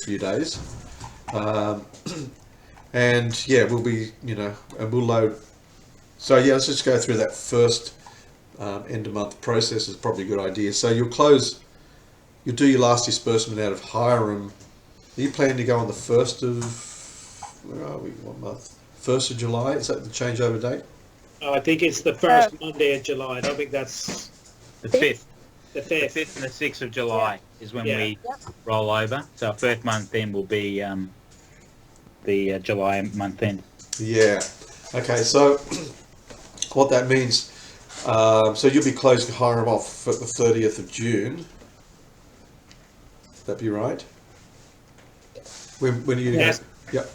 few days. Um, and yeah, we'll be, and we'll load. So yeah, let's just go through that first end of month process is probably a good idea. So you'll do your last disbursement out of Hiram. Are you planning to go on the 1st of, where are we, what month? 1st of July, is that the changeover date? I think it's the first Monday of July. I don't think that's The 5th. the The 5th. 5th and the 6th of July is when Yeah. we roll over. So our first month then will be the July month end. Yeah. Okay, so what that means, so you'll be closing Hiram off at the 30th of June. Would that be right? When are you Yes. Yep.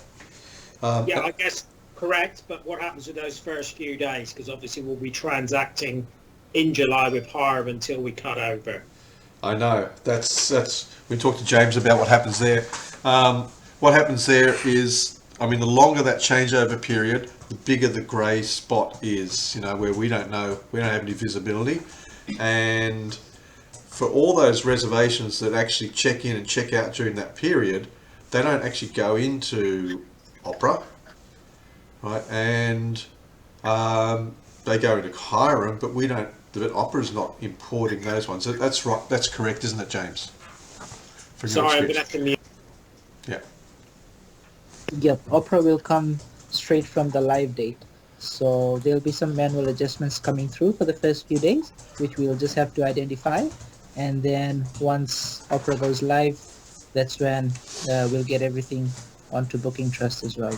Yeah, I guess correct. But what happens with those first few days? Because obviously we'll be transacting in July with Hiram until we cut over. I know. That's. We talked to James about what happens there. What happens there is, I mean, the longer that changeover period, the bigger the grey spot is. Where we don't know, we don't have any visibility, and for all those reservations that actually check in and check out during that period, they don't actually go into Opera, right? And they go into Hiram, but we don't. But Opera's not importing those ones. That's right. That's correct, isn't it, James? From your Sorry, I'm going to experience. have to mute. Yeah. Yep, Opera will come straight from the live date. So there'll be some manual adjustments coming through for the first few days, which we'll just have to identify. And then once Opera goes live, that's when we'll get everything onto Booking Trust as well.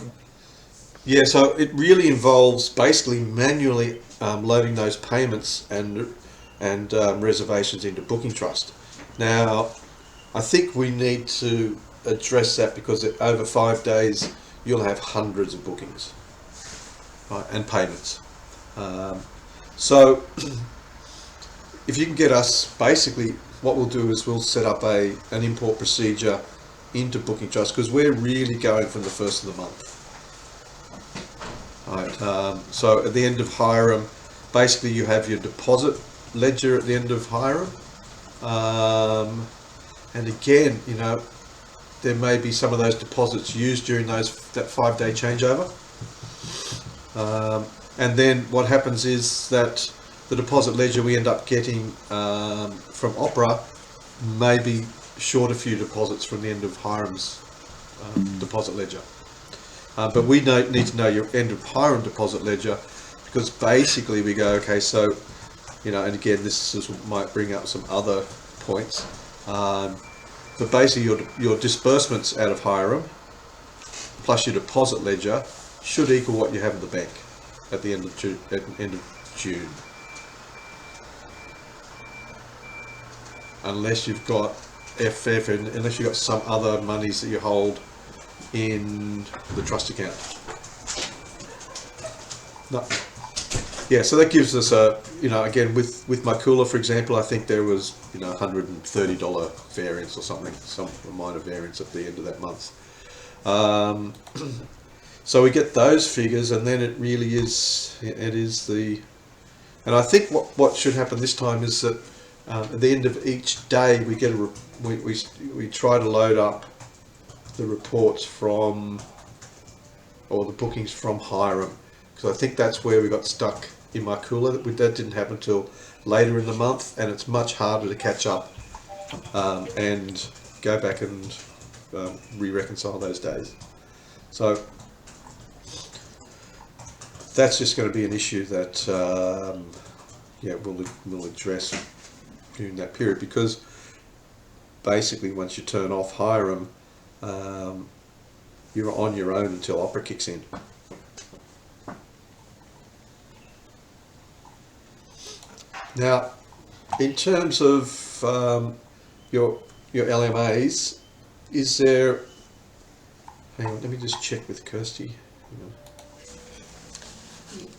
Yeah, so it really involves basically manually loading those payments and reservations into Booking Trust. Now, I think we need to address that because over 5 days you'll have hundreds of bookings, right, and payments. So if you can get us, basically what we'll do is we'll set up an import procedure into Booking Trust because we're really going from the first of the month. Right, so at the end of Hiram, basically you have your deposit ledger at the end of Hiram, and again, there may be some of those deposits used during that 5 day changeover, and then what happens is that the deposit ledger we end up getting from Opera may be short a few deposits from the end of Hiram's deposit ledger. But we need to know your end of Hiram deposit ledger because basically we go, okay, so, and again, might bring up some other points. But basically your disbursements out of Hiram plus your deposit ledger should equal what you have in the bank at the end of June. Unless you've got FF, unless you've got some other monies that you hold in the trust account. No. Yeah, so that gives us again, with my cooler, for example, I think there was, $130 variance or something, some minor variance at the end of that month. So we get those figures, and then it really is, and I think what should happen this time is that at the end of each day we get we try to load up the reports from, or the bookings from Hiram, because I think that's where we got stuck in my cooler. That didn't happen until later in the month, and it's much harder to catch up and go back and re-reconcile those days. So that's just going to be an issue that we'll address during that period, because basically once you turn off Hiram, you're on your own until Opera kicks in. Now, in terms of your LMAs, is there? Hang on, let me just check with Kirsty.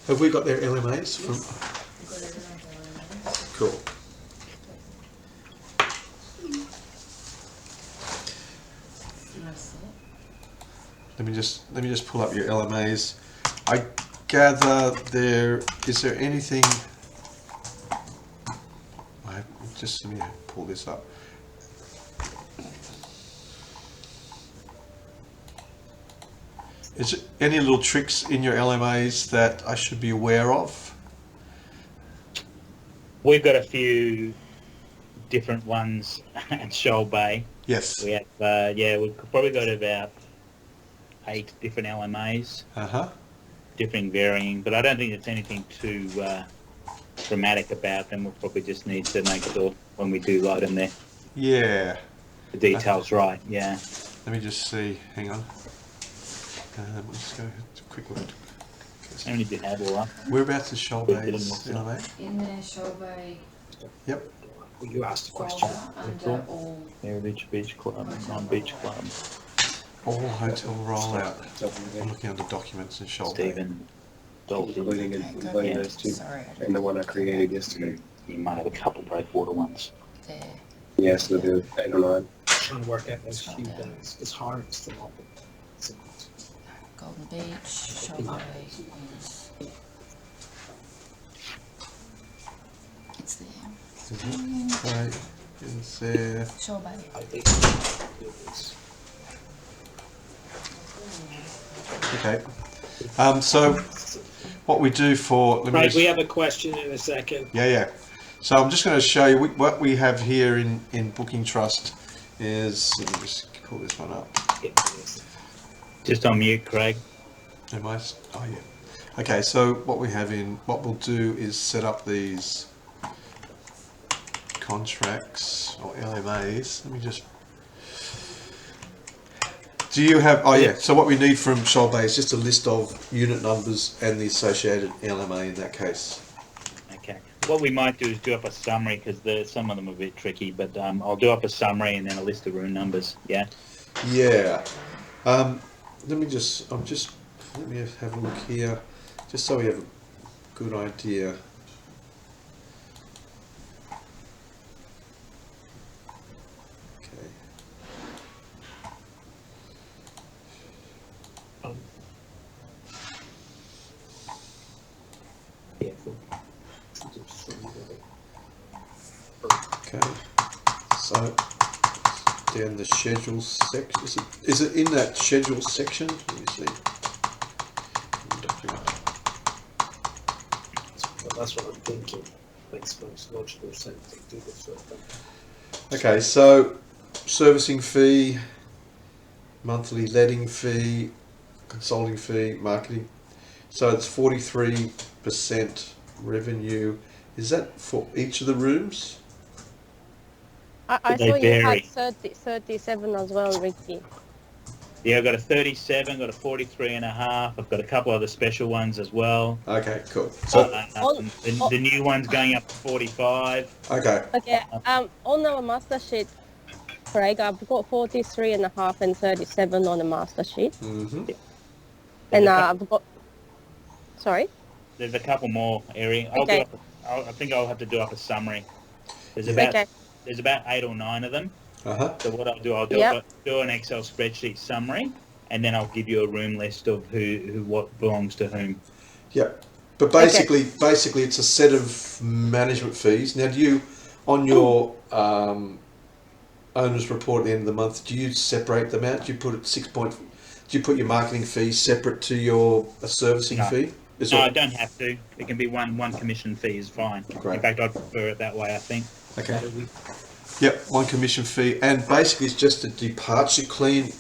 Have we got their LMAs from? Cool. Let me just pull up your LMAs. I gather is there anything? Let me pull this up. Is there any little tricks in your LMAs that I should be aware of? We've got a few different ones at Shoal Bay. Yes. We have, we've probably got about 8 different LMAs, different varying, but I don't think it's anything too dramatic about them. We'll probably just need to make sure when we do load them there, Yeah. the details right. Yeah. Let me just see. Hang on. Let's go to a quick look. How many do you have all up? Whereabouts is Shoal Bay? In the Shoal Bay Yep. Well, you asked the question. folder under all. Heritage Beach Club, non-beach club. All hotel rollout. I'm looking under documents in Shoal Bay. Stephen Dalton. Okay, those two, sorry, I and the one I created yesterday. You might have a couple breakwater ones. there. Yes, the 8 or 9. Trying to work out those few days. It's hard. It's the moment. Golden Beach, Shoal Bay is. It's there. Right. Is there? Shoal Bay. I think it is. Okay. So what we do for... Let me Right, just, we have a question in a second. yeah. So I'm just going to show you what we have here in Booking Trust is... Let me just call this one up. Just on mute, Craig. Am I? Oh, yeah. Okay, so what we'll do is set up these contracts or LMAs. Let me just... Do you have... Oh, yeah. So what we need from Shoal Bay is just a list of unit numbers and the associated LMA in that case. Okay. What we might do is do up a summary because some of them are a bit tricky, but I'll do up a summary and then a list of room numbers. Yeah. Yeah. Let me have a look here, just so we have a good idea. Okay. Okay. So down the schedule section. Is it in that schedule section? Let me see. Document. Well, that's what I'm thinking. Makes most logical sense to do this sort of thing. Okay, so servicing fee, monthly letting fee, consulting fee, marketing. So it's 43% revenue. Is that for each of the rooms? I They saw you vary. had 37 as well, Ricky. Yeah, I've got a 37, got a 43 and a half. I've got a couple other special ones as well. Okay, cool. So The new one's going up to 45. okay, Okay, on our master sheet, Craig, I've got 43 and a half and 37 on the master sheet. And I've got, sorry? There's a couple more, Erin. Okay. I think I'll have to do up a summary. Okay. There's about 8 or 9 of them. So what I'll do, Yep. do an Excel spreadsheet summary, and then I'll give you a room list of who what belongs to whom. yeah. But basically, it's a set of management fees. Now, do you, on your owner's report at the end of the month, do you separate them out? Do you put it Do you put your marketing fees separate to your servicing No. fee? No, I don't have to. It can be one commission fee is fine. Great. In fact, I'd prefer it that way, I think. Okay. Yep, one commission fee, and basically it's just a departure clean.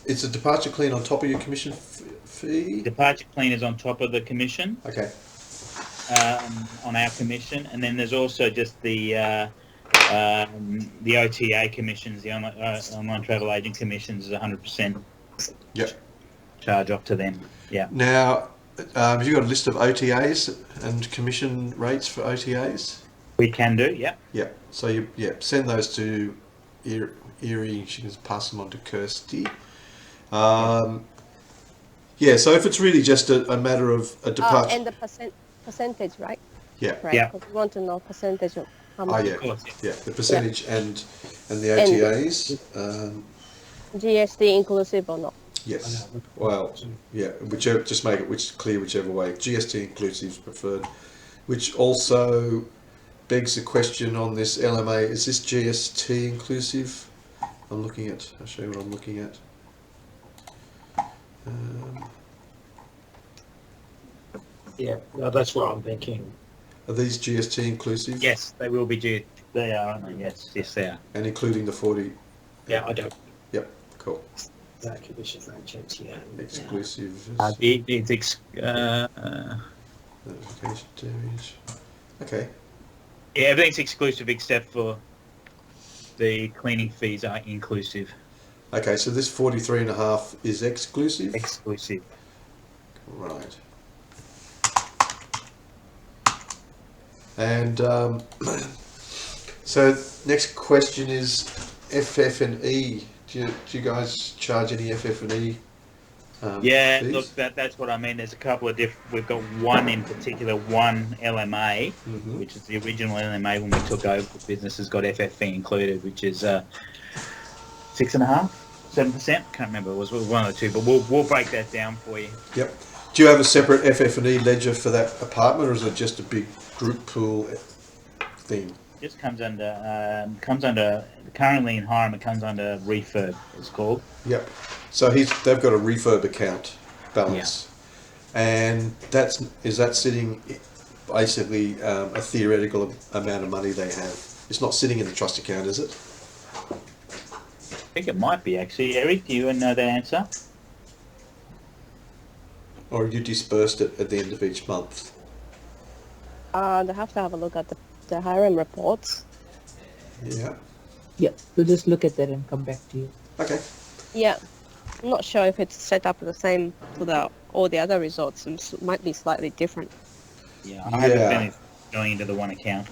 It's a departure clean on top of your commission fee. Departure clean is on top of the commission, Okay. on our commission, and then there's also just the OTA commissions, the online travel agent commissions is 100% Yep. charge off to them. Yeah. Now, have you got a list of OTAs and commission rates for OTAs? We can do, yeah. Yeah. So you send those to Erie. She can pass them on to Kirsty. Yeah. So if it's really just a matter of a departure. And the percentage, right? Yeah. Right. Yeah. 'Cause we want to know percentage of how Oh much yeah. Of course, Yeah. The percentage and the OTAs. GST inclusive or not. Yes. Well, yeah. Whichever, just make it clear whichever way. GST inclusive is preferred. Which also begs the question on this LMA: is this GST inclusive? I'll show you what I'm looking at. Yeah, no, that's what I'm thinking. Are these GST inclusive? Yes, they will be due. They are, aren't they? Yes, yes, they are. And including the 40? Yeah, I don't. Yep, cool. That commission franchise, yeah. Exclusive. Notification damage. Okay. Yeah, everything's exclusive except for the cleaning fees are inclusive. Okay, so this 43.5 is exclusive? Exclusive. Right. And so next question is FF&E. Do you guys charge any FF&E? Yeah, fees? look, that's what I mean. There's a couple of different. We've got one in particular, one LMA, which is the original LMA when we took over the business, has got FFE included, which is 6.5%, 7%. Can't remember. It was one of the two, but we'll break that down for you. Yep. Do you have a separate FF&E ledger for that apartment, or is it just a big group pool thing? Just comes under currently in Hiram. It comes under refurb. It's called. Yep. So they've got a refurb account balance, and is that sitting basically a theoretical amount of money they have? It's not sitting in the trust account, is it? I think it might be actually. Eric, do you know the answer? Or you dispersed it at the end of each month? They have to have a look at the Hiram reports. Yeah. Yeah, we'll just look at that and come back to you. Okay. Yeah, I'm not sure if it's set up the same for all the other resorts. It might be slightly different. Yeah, I have a feeling it's going into the one account.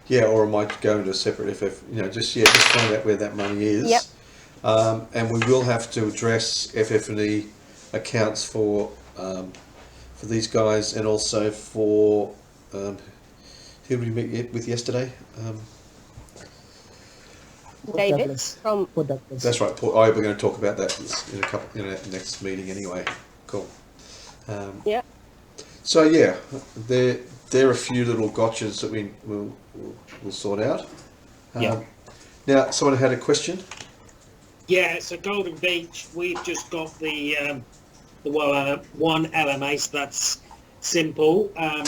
Yeah, or it might go into a separate FF. Just find out where that money is. Yep. And we will have to address FF&E accounts for these guys, and also for who did we meet with yesterday? David Douglas. from For Douglas. That's right. We're going to talk about that in our next meeting anyway. Cool. Yeah. So yeah, there are a few little gotchas that we'll sort out. Yeah. Now, someone had a question. Yeah, so Golden Beach, we've just got the one LMA, so that's simple. I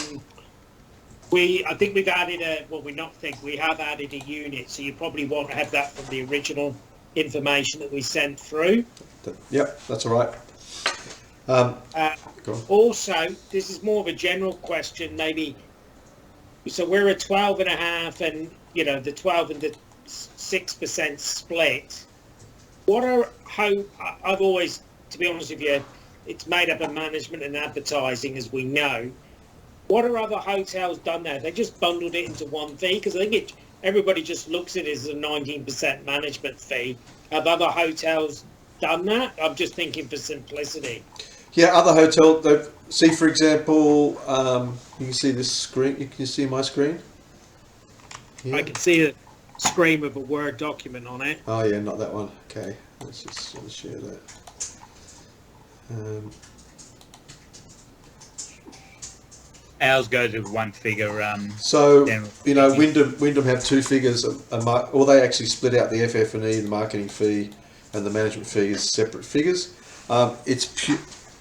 think we've added we have added a unit, so you probably won't have that from the original information that we sent through. Yep, that's all right. Go on. Also, this is more of a general question, maybe. So we're at 12.5, and the 12 and the 6% split. I've always, to be honest with you, it's made up of management and advertising, as we know. What are other hotels done there? They just bundled it into one fee, because I think everybody just looks at it as a 19% management fee. Have other hotels done that? I'm just thinking for simplicity. Yeah, other hotel. See, for example, you can see this screen. You can see my screen. Yeah. I can see a screen with a Word document on it. Oh yeah, not that one. Okay, let's share that. Ours goes with one figure. So general. Wyndham have two figures. Well, they actually split out the FF&E, the marketing fee, and the management fee as separate figures.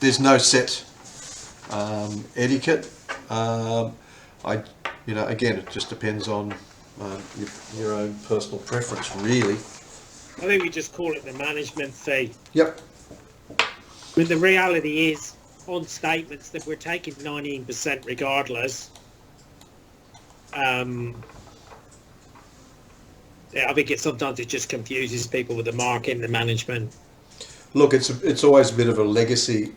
There's no set etiquette. Again, it just depends on your own personal preference, really. I think we just call it the management fee. Yep. But the reality is, on statements, that we're taking 19% regardless. I think sometimes it just confuses people with the marketing, the management. Look, it's always a bit of a legacy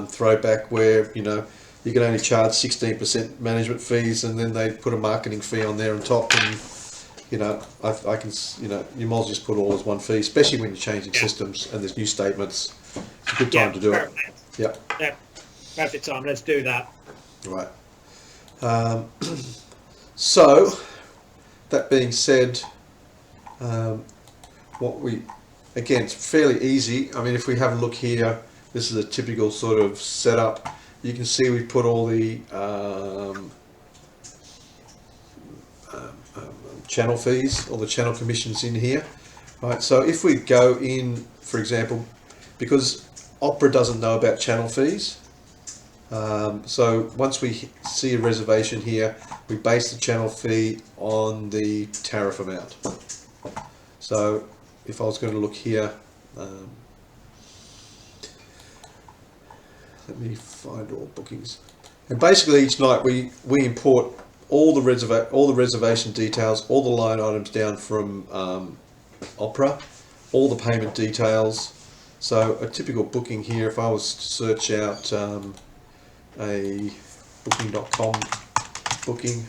throwback where you can only charge 16% management fees, and then they put a marketing fee on there on top, and I can you might as well just put all as one fee, especially when you're changing systems and there's new statements. It's a good time to do it. Yeah. Perfect time. Let's do that. Right. So, that being said, again, it's fairly easy. I mean, if we have a look here, this is a typical sort of setup. You can see we put all the channel fees, all the channel commissions in here. Right. So if we go in, for example, because Opera doesn't know about channel fees. So once we see a reservation here, we base the channel fee on the tariff amount. So if I was going to look here, let me find all bookings. And basically each night we import all the reservation details, all the line items down from Opera, all the payment details. So a typical booking here, if I was to search out a booking.com booking,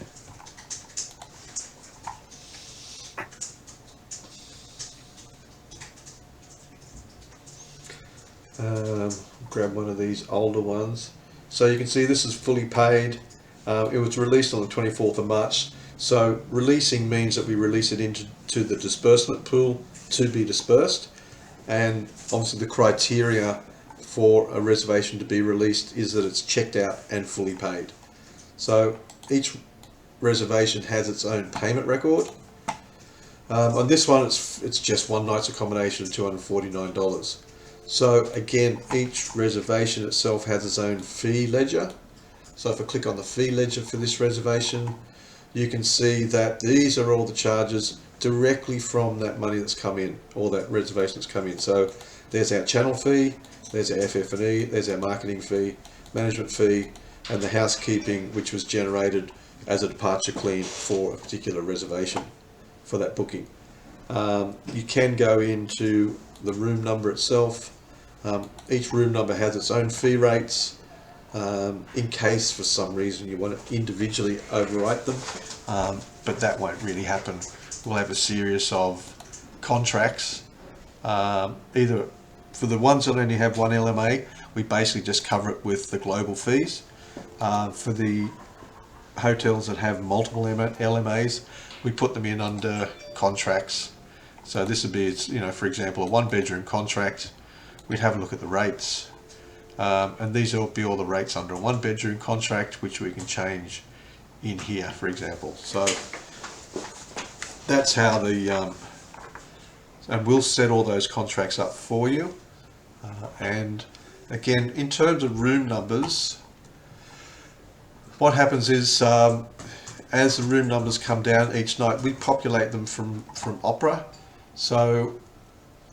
grab one of these older ones. So you can see this is fully paid. It was released on the 24th of March. So releasing means that we release it into the disbursement pool to be dispersed. And obviously the criteria for a reservation to be released is that it's checked out and fully paid. So each reservation has its own payment record. On this one, it's just one night's accommodation of $249. So again, each reservation itself has its own fee ledger. So if I click on the fee ledger for this reservation, you can see that these are all the charges directly from that money that's come in, or that reservation that's come in. So there's our channel fee, there's our FF&E, there's our marketing fee, management fee, and the housekeeping, which was generated as a departure clean for a particular reservation for that booking. You can go into the room number itself. Each room number has its own fee rates, in case for some reason you want to individually overwrite them, but that won't really happen. We'll have a series of contracts, either for the ones that only have one LMA, we basically just cover it with the global fees. For the hotels that have multiple LMAs, we put them in under contracts. So this would be, for example, a 1-bedroom contract. We'd have a look at the rates, and these will be all the rates under a 1-bedroom contract, which we can change in here, for example. So that's how and we'll set all those contracts up for you. And again, in terms of room numbers, what happens is, as the room numbers come down each night, we populate them from Opera. So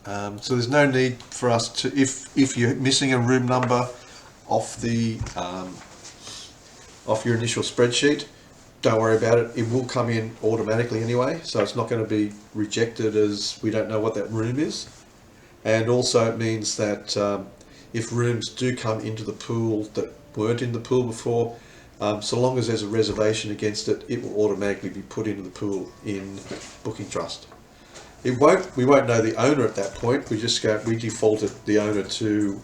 so there's no need for us to, if you're missing a room number off the off your initial spreadsheet, don't worry about it. It will come in automatically anyway, so it's not going to be rejected as we don't know what that room is. And also it means that if rooms do come into the pool that weren't in the pool before, so long as there's a reservation against it, it will automatically be put into the pool in Booking Trust. We won't know the owner at that point. We defaulted the owner to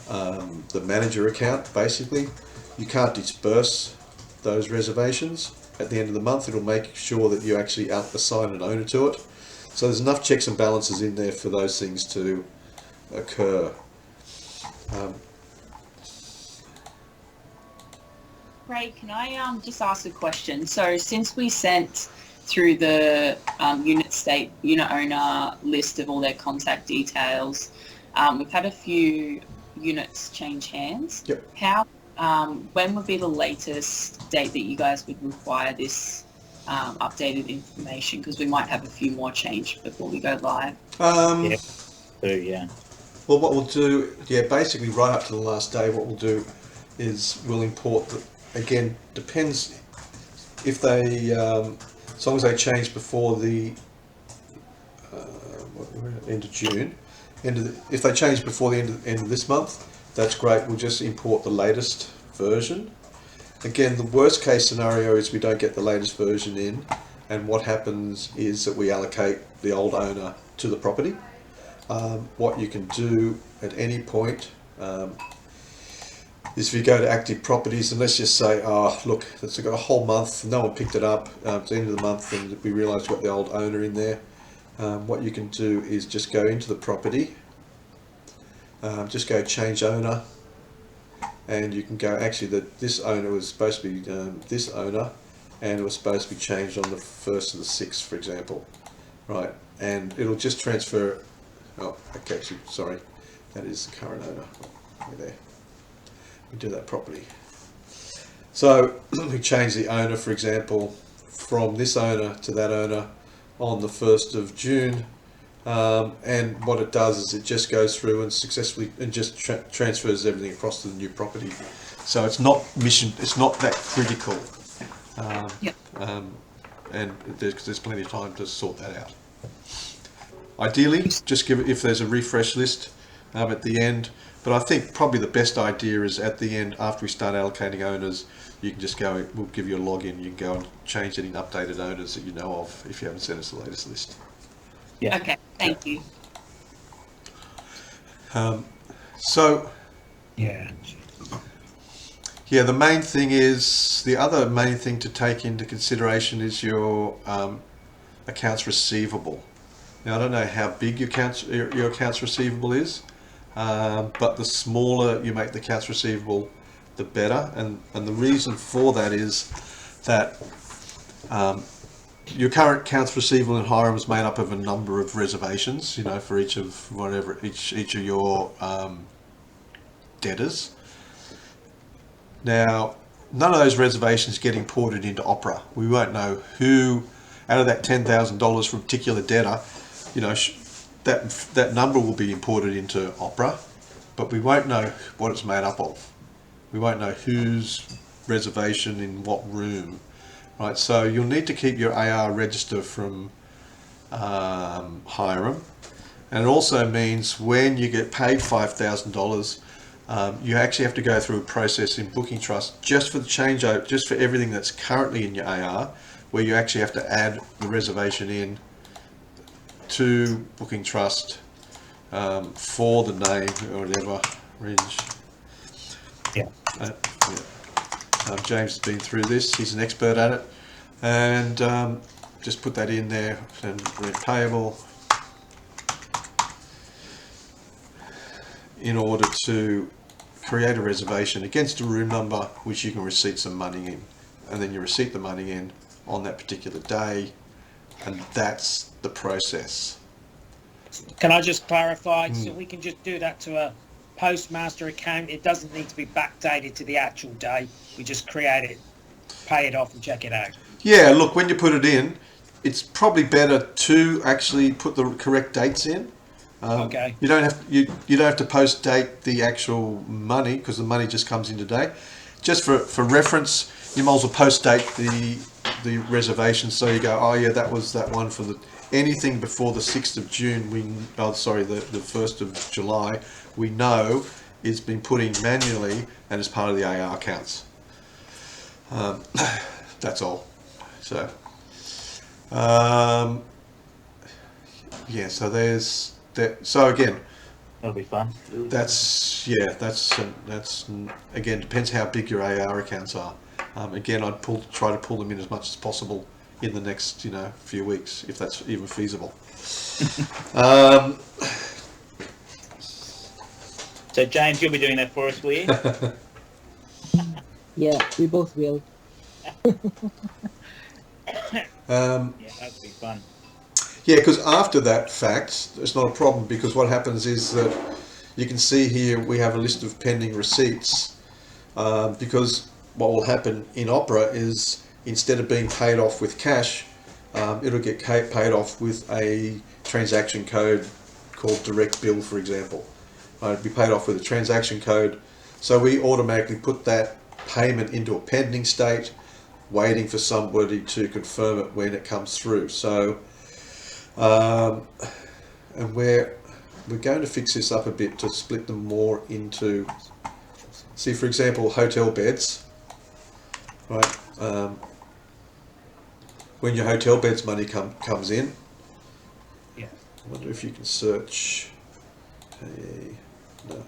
the manager account. Basically, you can't disperse those reservations. At the end of the month, it'll make sure that you actually assign an owner to it. So there's enough checks and balances in there for those things to occur. Ray, can I just ask a question? So since we sent through the unit owner list of all their contact details, we've had a few units change hands. Yep. When would be the latest date that you guys would require this updated information? Because we might have a few more change before we go live. Yeah. Well, what we'll do, basically right up to the last day, what we'll do is we'll import again, depends if they, as long as they change before the end of June, if they change before the end of this month, that's great. We'll just import the latest version. Again, the worst case scenario is we don't get the latest version in, and what happens is that we allocate the old owner to the property. What you can do at any point is if you go to active properties, and let's just say, look, it's got a whole month, no one picked it up, it's the end of the month and we realise we've got the old owner in there. What you can do is just go into the property, just go change owner, and you can go, actually this owner was supposed to be this owner, and it was supposed to be changed on the 1st of the 6th, for example, right? And it'll just transfer, okay, actually, sorry, that is the current owner. there. We do that properly. So we change the owner, for example, from this owner to that owner on the 1st of June. And what it does is it just goes through and successfully and just transfers everything across to the new property. So it's not that critical. Yep. And there's plenty of time to sort that out. Ideally, just give it, if there's a refresh list at the end, but I think probably the best idea is at the end, after we start allocating owners, you can just go, we'll give you a login, you can go and change any updated owners that you know of if you haven't sent us the latest list. Yeah. Okay, thank you. So, Yeah. yeah, the other main thing to take into consideration is your accounts receivable. Now, I don't know how big your accounts receivable is, but the smaller you make the accounts receivable, the better. And the reason for that is that your current accounts receivable in Hiram is made up of a number of reservations, you know, for each of your debtors. Now, none of those reservations get imported into Opera. We won't know who, out of that $10,000 from a particular debtor, you know, that number will be imported into Opera, but we won't know what it's made up of. We won't know whose reservation in what room, right? So you'll need to keep your AR register from Hiram, and it also means when you get paid $5,000, you actually have to go through a process in Booking Trust just for the changeover, just for everything that's currently in your AR, where you actually have to add the reservation in to Booking Trust for the name or whatever. Yeah. James has been through this. He's an expert at it, and just put that in there and rent payable in order to create a reservation against a room number which you can receipt some money in, and then you receipt the money in on that particular day, and that's the process. Can I just clarify? So we can just do that to a postmaster account. It doesn't need to be backdated to the actual day. We just create it, pay it off, and check it out. Yeah, look, when you put it in, it's probably better to actually put the correct dates in. Okay. You don't have to post date the actual money, because the money just comes in today. Just for reference, you might as well post date the reservation, so you go, oh yeah, that was that one for anything before the 6th of June. The 1st of July, we know is been put in manually and as part of the AR accounts. That's all. So yeah, so there's that. So again, That'll be fun. that's again, depends how big your AR accounts are. Again, I'd try to pull them in as much as possible in the next few weeks, if that's even feasible. So James, you'll be doing that for us, will you? Yeah, we both will. Yeah, that'll be fun. Yeah, because after that fact, it's not a problem, because what happens is that you can see here we have a list of pending receipts, because what will happen in Opera is instead of being paid off with cash, it'll get paid off with a transaction code called direct bill, for example. It'll be paid off with a transaction code, so we automatically put that payment into a pending state, waiting for somebody to confirm it when it comes through. So and we're going to fix this up a bit to split them more into, see, for example, hotel beds, right? When your hotel beds money comes in, Yeah. I wonder if you can search. No.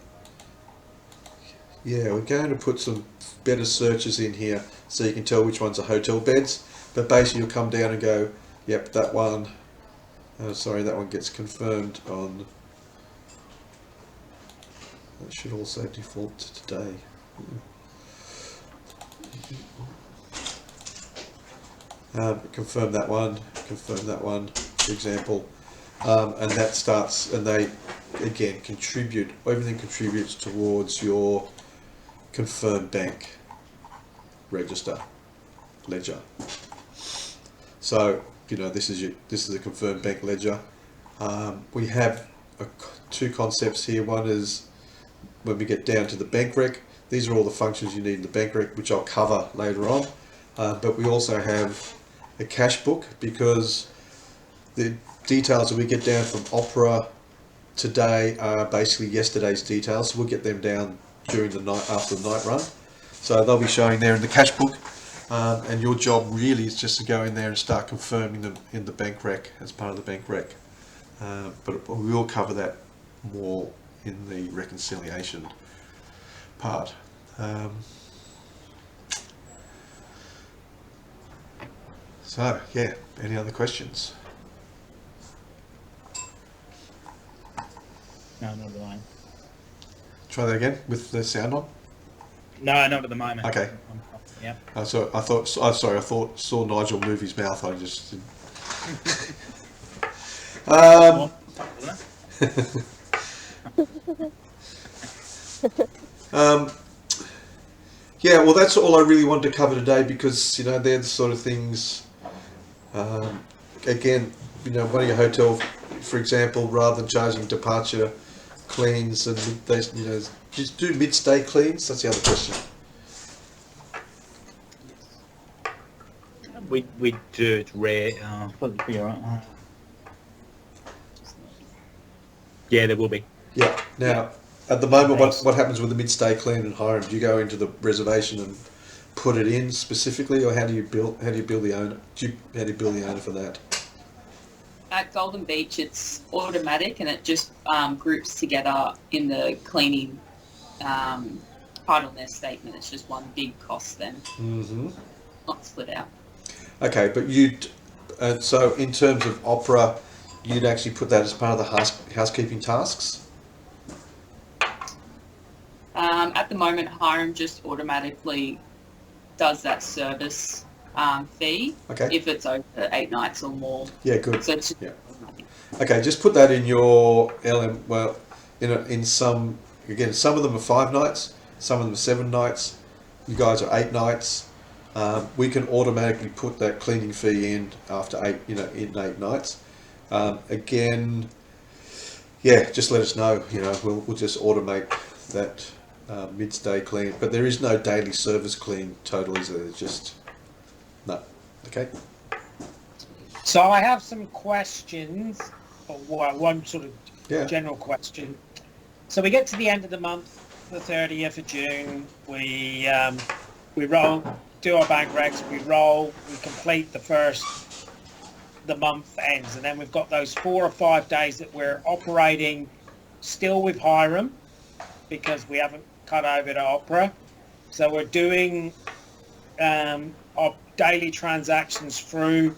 Yeah, we're going to put some better searches in here so you can tell which ones are hotel beds. But basically, you'll come down and go, yep, that one. Sorry, that one gets confirmed on. That should also default to today. Confirm that one, for example, and that starts, and again, everything contributes towards your confirmed bank ledger. So, this is a confirmed bank ledger. We have two concepts here. One is when we get down to the bank rec. These are all the functions you need in the bank rec, which I'll cover later on. But we also have a cash book, because the details that we get down from Opera today are basically yesterday's details. So we'll get them down during the night, after the night run. So they'll be showing there in the cash book. And your job really is just to go in there and start confirming them in the bank rec as part of the bank rec. But we will cover that more in the reconciliation part. So yeah, any other questions? No, not at the moment. Try that again with the sound on. No, not at the moment. Okay. Yeah. I thought saw Nigel move his mouth. I just didn't. Yeah, well, that's all I really wanted to cover today, because they're the sort of things. Again, one of your hotel, for example, rather than charging departure cleans and just do mid-stay cleans. That's the other question. We do. It's rare. Yeah, there will be. Yeah. Now, at the moment, what happens with the mid-stay clean and Hiram? Do you go into the reservation and put it in specifically, or how do you bill the owner? How do you bill the owner for that? At Golden Beach, it's automatic, and it just groups together in the cleaning part on their statement. It's just one big cost then, not split out. Okay, but so in terms of Opera, you'd actually put that as part of the housekeeping tasks? At the moment, Hiram just automatically does that service fee if it's over 8 nights or more. Yeah, good. So it's Okay, just put that in your LM. Well, in some of them are 5 nights, some of them are 7 nights. You guys are 8 nights. We can automatically put that cleaning fee in after 8, in 8 nights. Again, just let us know. We'll just automate that mid-stay clean. But there is no daily service clean total, is there? It's just no. Okay. So I have some questions, or one sort of general question. So we get to the end of the month, the 30th of June. We roll, do our bank recs. We complete the month ends, and then we've got those 4 or 5 days that we're operating still with Hiram, because we haven't cut over to Opera. So we're doing our daily transactions through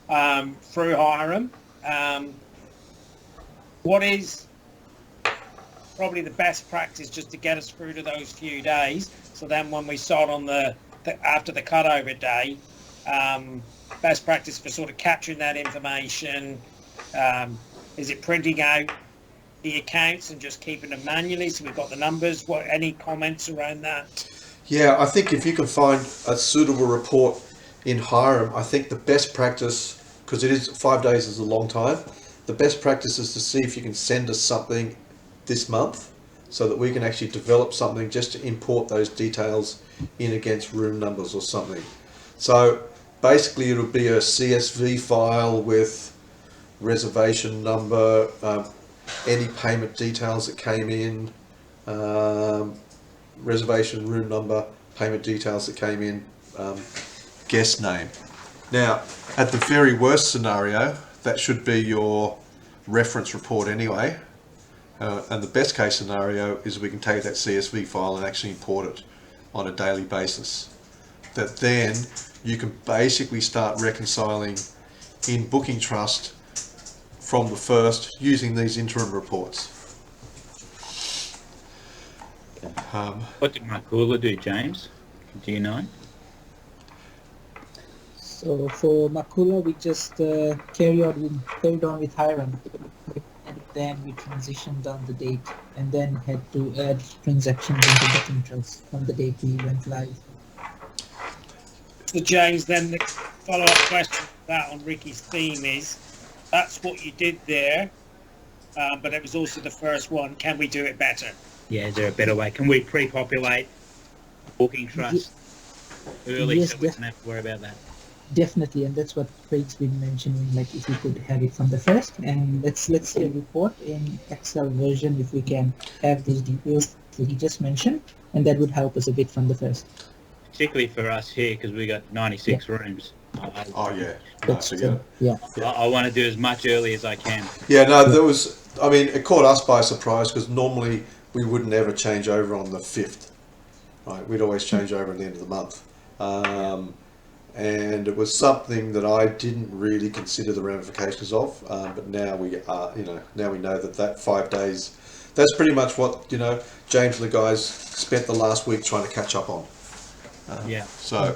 Hiram. What is probably the best practice just to get us through to those few days? So then when we start on after the cutover day, best practice for sort of capturing that information, is it printing out the accounts and just keeping them manually so we've got the numbers? Any comments around that? Yeah, I think if you can find a suitable report in Hiram, I think the best practice, because it is 5 days is a long time, the best practice is to see if you can send us something this month so that we can actually develop something just to import those details in against room numbers or something. So basically it'll be a CSV file with reservation number, any payment details that came in, reservation room number, payment details that came in, guest name. Now, at the very worst scenario, that should be your reference report anyway. And the best case scenario is we can take that CSV file and actually import it on a daily basis. That then you can basically start reconciling in Booking Trust from the first using these interim reports. What did Makula do, James? Do you know? So for Makula, we just carried on with Hiram. then we transitioned on the date, and then had to add transactions into the controls from the date we went live. So James, then the follow-up question to that on Ricky's theme is, that's what you did there, but it was also the first one. Can we do it better? Yeah, is there a better way? Can we pre-populate booking trust early Yes, so we don't have to worry about that? Definitely, and that's what Craig's been mentioning. Like, if you could have it from the first, and let's see a report in Excel version if we can have these details that he just mentioned, and that would help us a bit from the first. Particularly for us here, because we got 96 rooms. Oh yeah, That's forget it. yeah. I want to do as much early as I can. Yeah, no, there was. I mean, it caught us by surprise because normally we wouldn't ever change over on the 5th, right? We'd always change over at the end of the month, and it was something that I didn't really consider the ramifications of. But now we are, now we know that 5 days. That's pretty much what James and the guys spent the last week trying to catch up on. Yeah. So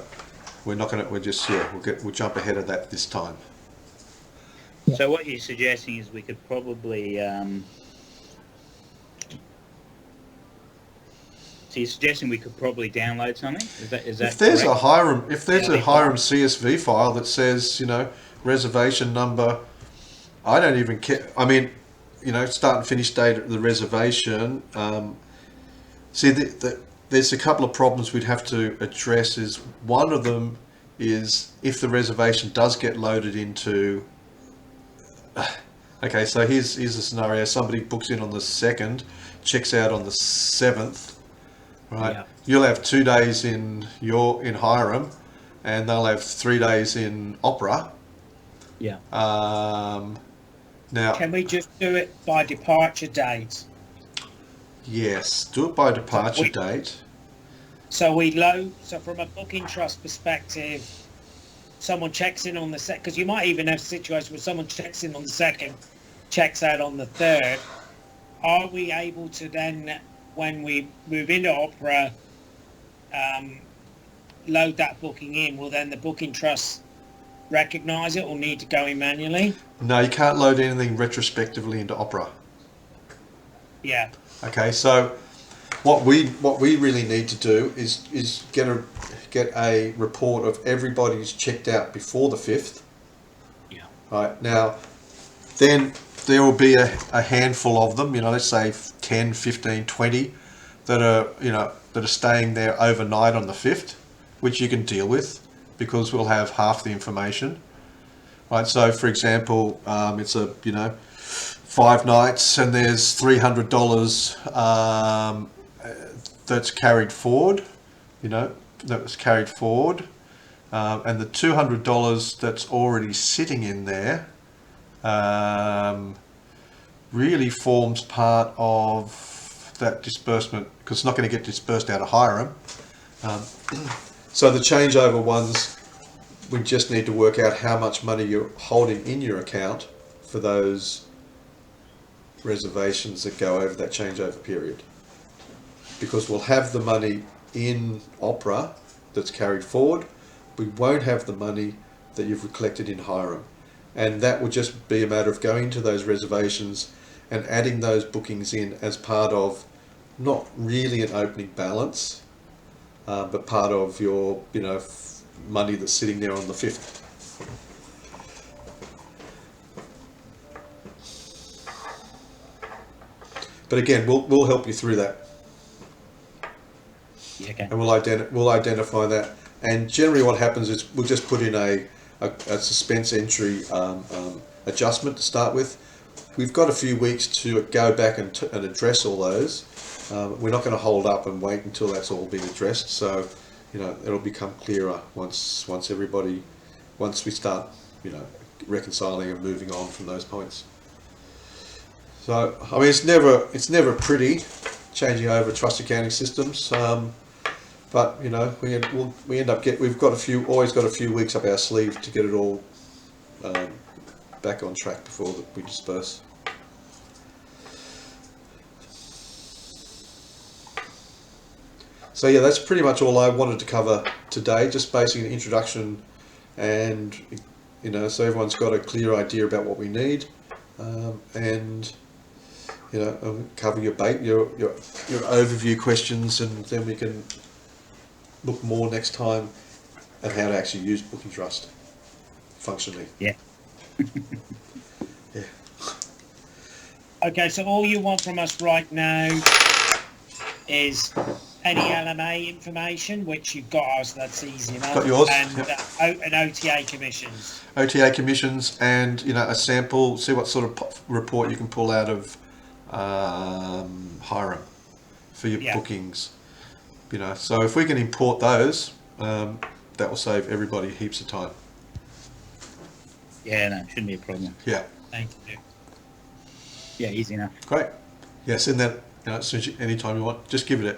we're not going to. We're just we'll jump ahead of that this time. So what you're suggesting is we could probably. So you're suggesting we could probably download something? Is that if there's correct? a Hiram CSV file that says reservation number, I don't even care. I mean, start and finish date of the reservation. See, there's a couple of problems we'd have to address. Is one of them is if the reservation does get loaded into. Okay, so here's a scenario. Somebody books in on the 2nd, checks out on the 7th. Right, Yeah. You'll have 2 days in Hiram, and they'll have 3 days in Opera. Yeah. Now, Can we just do it by departure date? yes, do it by departure date. So we load. So from a booking trust perspective, someone checks in on the 2nd, because you might even have a situation where someone checks in on the 2nd, checks out on the 3rd. Are we able to then, when we move into Opera, load that booking in? Will then the booking trust recognise it or need to go in manually? No, you can't load anything retrospectively into Opera. Yeah. Okay, so what we really need to do is get a report of everybody who's checked out before the 5th. Yeah. Right, now then there will be a handful of them, let's say 10, 15, 20 that are staying there overnight on the 5th, which you can deal with because we'll have half the information. Right, so for example, it's 5 nights and there's $300 that's carried forward, that was carried forward, and the $200 that's already sitting in there really forms part of that disbursement because it's not going to get dispersed out of Hiram. So the changeover ones, we just need to work out how much money you're holding in your account for those reservations that go over that changeover period, because we'll have the money in Opera that's carried forward. We won't have the money that you've collected in Hiram, and that will just be a matter of going to those reservations and adding those bookings in as part of not really an opening balance, but part of your money that's sitting there on the 5th. But again, we'll help you through that. Yeah, okay. And we'll identify that. And generally what happens is we'll just put in a suspense entry adjustment to start with. We've got a few weeks to go back and address all those. We're not going to hold up and wait until that's all been addressed. So, it'll become clearer once we start, reconciling and moving on from those points. So, I mean, it's never pretty changing over trust accounting systems. But we end up we've always got a few weeks up our sleeve to get it all back on track before we disperse. So yeah, that's pretty much all I wanted to cover today. Just basically an introduction, and so everyone's got a clear idea about what we need, and you know, cover your overview questions, and then we can look more next time at how to actually use Booking Trust functionally. Yeah. Yeah. Okay, so all you want from us right now is any LMA information, which you've got us, that's easy enough. Got yours, And, yep. and OTA commissions. OTA commissions, and you know, a sample. See what sort of report you can pull out of Hiram for your bookings. You know, so if we can import those, that will save everybody heaps of time. Yeah, no, shouldn't be a problem. Yeah. Thank you. Yeah, easy enough. Great. Yeah, send that, you know, as soon as anytime you want. Just give it a.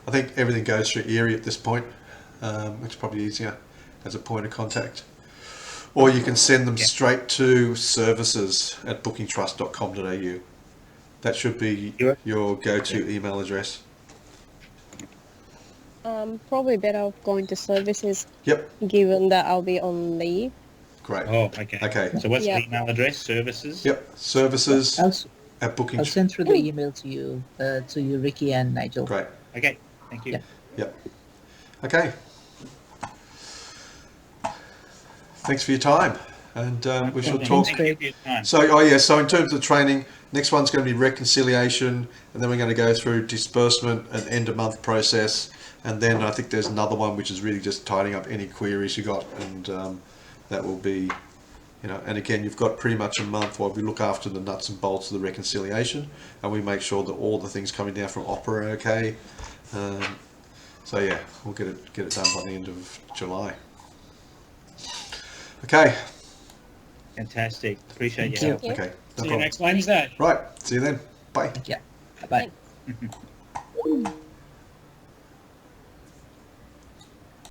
I think everything goes through Erie at this point, which is probably easier as a point of contact. Or you can send them straight to services@bookingtrust.com.au. That should be your go-to email address. Probably better off going to services. Yep. Given that I'll be on leave. Great. Oh, okay. Okay. So what's Yeah. the email address? Services? Yep. Services at Booking. I'll send through the email to you, Ricky and Nigel. Great. Okay. Thank you. Yeah. Yep. Okay. Thanks for your time, and we shall talk. Thank you for your time. So, so in terms of training, next one's going to be reconciliation, and then we're going to go through disbursement and end of month process, and then I think there's another one which is really just tidying up any queries you got, and that will be, you know, and again, you've got pretty much a month while we look after the nuts and bolts of the reconciliation, and we make sure that all the things coming down from Opera are okay. So yeah, we'll get it done by the end of July. Okay. Fantastic. Appreciate Thank your you. help. Okay. No See you problem. next Wednesday. Right. See you then. Bye. Yeah. Bye. Thanks.